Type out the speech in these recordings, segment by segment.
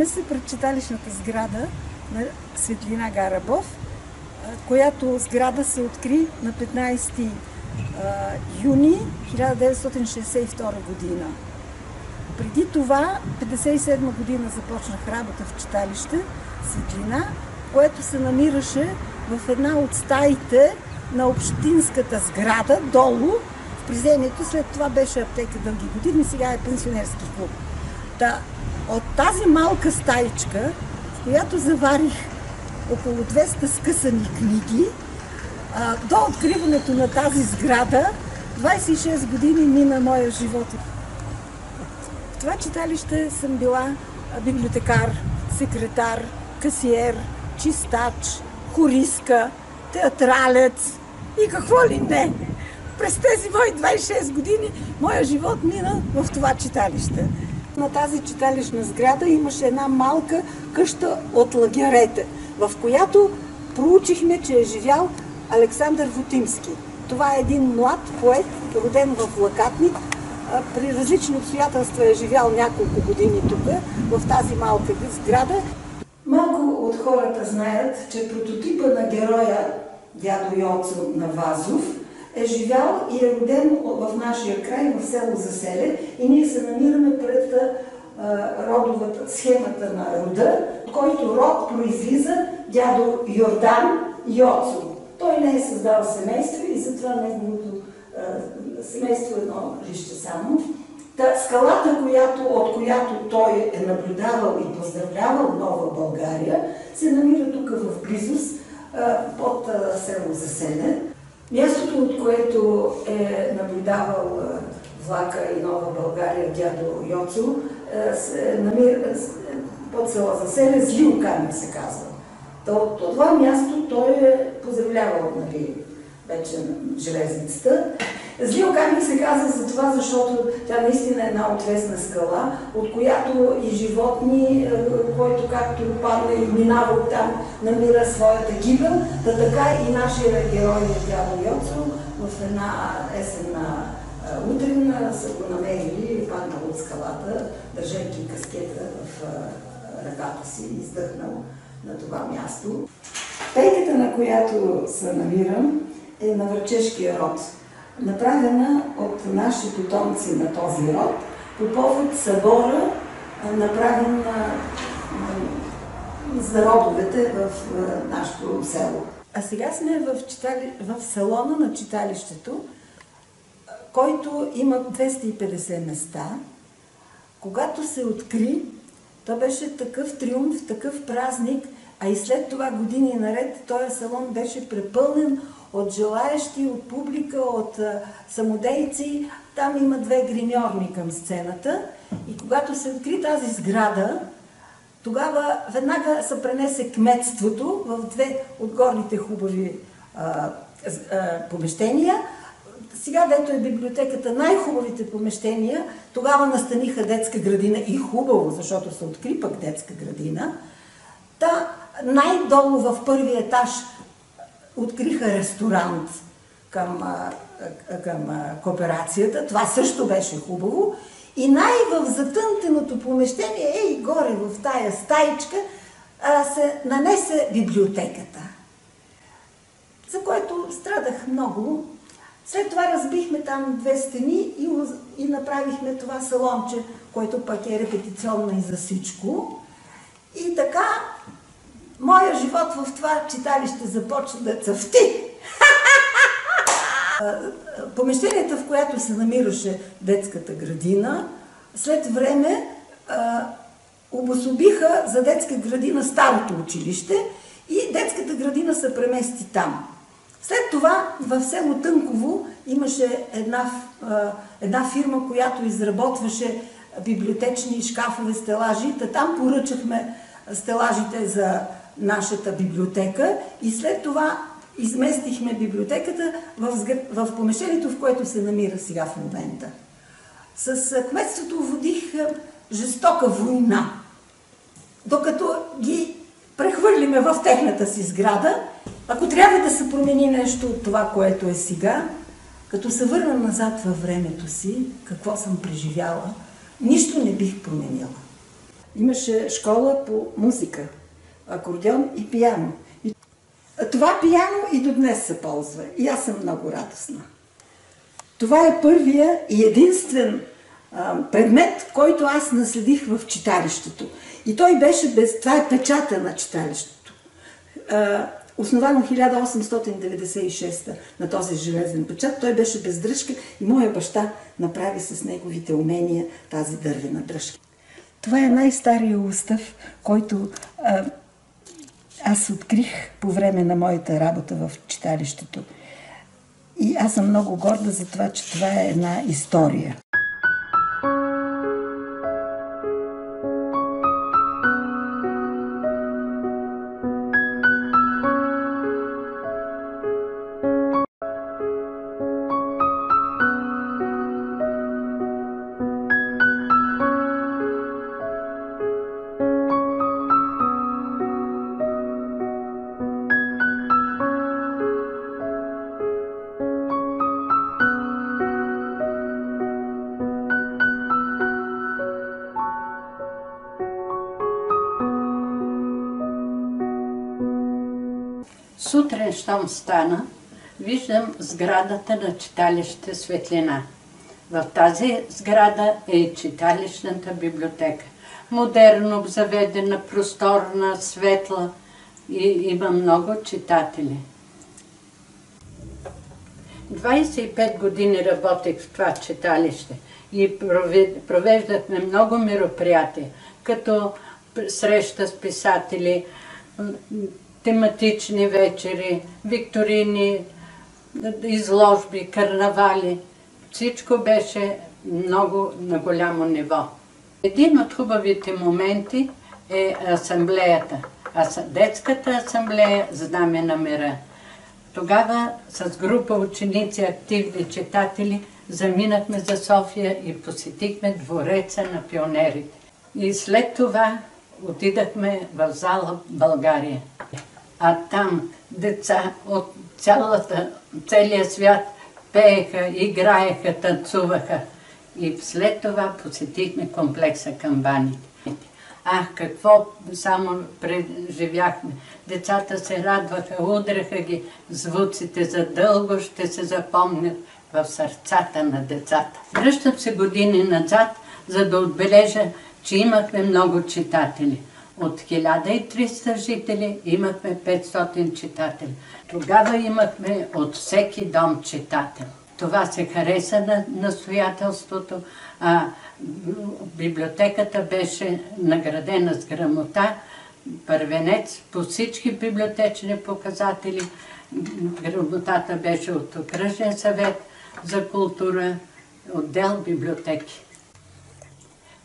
Намираме се пред читалищната сграда на Светлина Гарабов, която сграда се откри на 15 юни 1962 година. Преди това, 1957 година започнах работа в читалище Светлина, което се намираше в една от стаите на общинската сграда, долу, в приземието. След това беше аптека дълги години, сега е пенсионерски клуб. От тази малка стаичка, в която заварих около 200 скъсани книги, до откриването на тази сграда, 26 години мина моя живот. В това читалище съм била библиотекар, секретар, касиер, чистач, хористка, театралец и какво ли не. През тези мои 26 години моя живот мина в това читалище. На тази читалищна сграда имаше една малка къща от лагерете, в която проучихме, че е живял Александър Вотимски. Това е един млад поет, роден в Лакатник. При различни обстоятелства е живял няколко години тук, в тази малка сграда. Малко от хората знаят, че прототипа на героя дядо Йоцо Навазов е живял и е роден в нашия край, в село Заселе, и ние се намираме пред родовата схемата на рода, от който род произлиза дядо Йордан Йоцо. Той не е създал семейство и затова неговото семейство е едно лище само. Скалата, от която той е наблюдавал и поздравлявал Нова България, се намира тук в близост под село Заселе. Мястото, от което е наблюдавал влака и Нова България дядо Йоцо, се намира под село Заселе, Злил камък се казва. От това място той е поздравлявал вече железницата. Злил камък се казва за това, защото тя наистина е една отвесна скала, от която и животни, който както падне и минава оттам, намира своята гибел, така и нашия герой дядо Йоцо в една есенна утрина са го намерили, паднал от скалата, държайки каскета в ръката си, издъхнал на това място. Пейката, на която се намирам, е на врачешкия род, направена от наши потомци на този род по повод събора, направен за родовете в нашето село. А сега сме в салона на читалището, който има 250 места. Когато се откри, то беше такъв триумф, такъв празник, а и след това години наред този салон беше препълнен от желаещи, от публика, от самодейци. Там има 2 гримьорни към сцената. И когато се откри тази сграда, тогава веднага се пренесе кметството в 2 от горните хубави помещения. Сега, дето е библиотеката, най-хубавите помещения, тогава настаниха детска градина и хубаво, защото се откри пък детска градина. Най-долу в първи етаж откриха ресторант към кооперацията. Това също беше хубаво. И в затънтеното помещение, горе в тая стаичка, се нанесе библиотеката, за което страдах много. След това разбихме там 2 стени и направихме това салонче, което пък е репетиционно и за всичко. И така, моя живот в това читалище започна да цъфти. Помещението, в което се намираше детската градина, след време обособиха за детска градина старото училище и детската градина се премести там. След това в село Тънково имаше една фирма, която изработваше библиотечни шкафове, стелажи. Там поръчахме стелажите за нашата библиотека и след това изместихме библиотеката в помещението, в което се намира сега в момента. С кметството водих жестока война, докато ги прехвърлиме в техната си сграда. Ако трябва да се промени нещо от това, което е сега, като се върна назад във времето си, какво съм преживяла, нищо не бих променила. имаше школа по музика, акордеон и пиано. И това пиано и до днес се ползва. И аз съм много радостна. Това е първия и единствен предмет, който аз наследих в читалището. И той беше това е печата на читалището. Основано 1896 на този железен печат, той беше без дръжка и моя баща направи с неговите умения тази дървена дръжка. Това е най-стария устав, който аз открих по време на моята работа в читалището. И аз съм много горда за това, че това е една история. Сутрин, щом стана, виждам сградата на читалище Светлина. В тази сграда е и читалищната библиотека. Модерно обзаведена, просторна, светла и има много читатели. 25 години работех в това читалище и провеждахме много мероприятия, като среща с писатели, тематични вечери, викторини, изложби, карнавали. Всичко беше много на голямо ниво. Един от хубавите моменти е асамблеята. Детската асамблея Знаме на мира. Тогава с група ученици, активни читатели, заминахме за София и посетихме двореца на пионерите. И след това отидахме в зала България. А там деца от целия свят пееха, играеха, танцуваха. И след това посетихме комплекса Камбаните. Ах, какво само преживяхме! Децата се радваха, удряха ги, звуците задълго ще се запомнят в сърцата на децата. Връщам се години назад, за да отбележа, че имахме много читатели. От 1300 жители имахме 500 читатели. Тогава имахме от всеки дом читател. Това се хареса на настоятелството, а библиотеката беше наградена с грамота, първенец по всички библиотечни показатели. Грамотата беше от Окръжен съвет за култура, отдел библиотеки.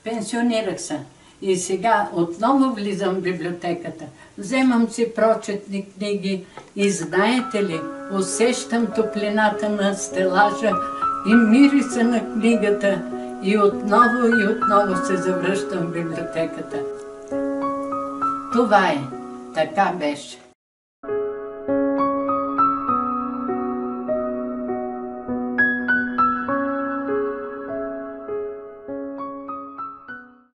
Пенсионирах се и сега отново влизам в библиотеката. Вземам си прочетни книги и знаете ли, усещам топлината на стелажа и мириса на книгата и отново се завръщам в библиотеката. Това е. Така беше.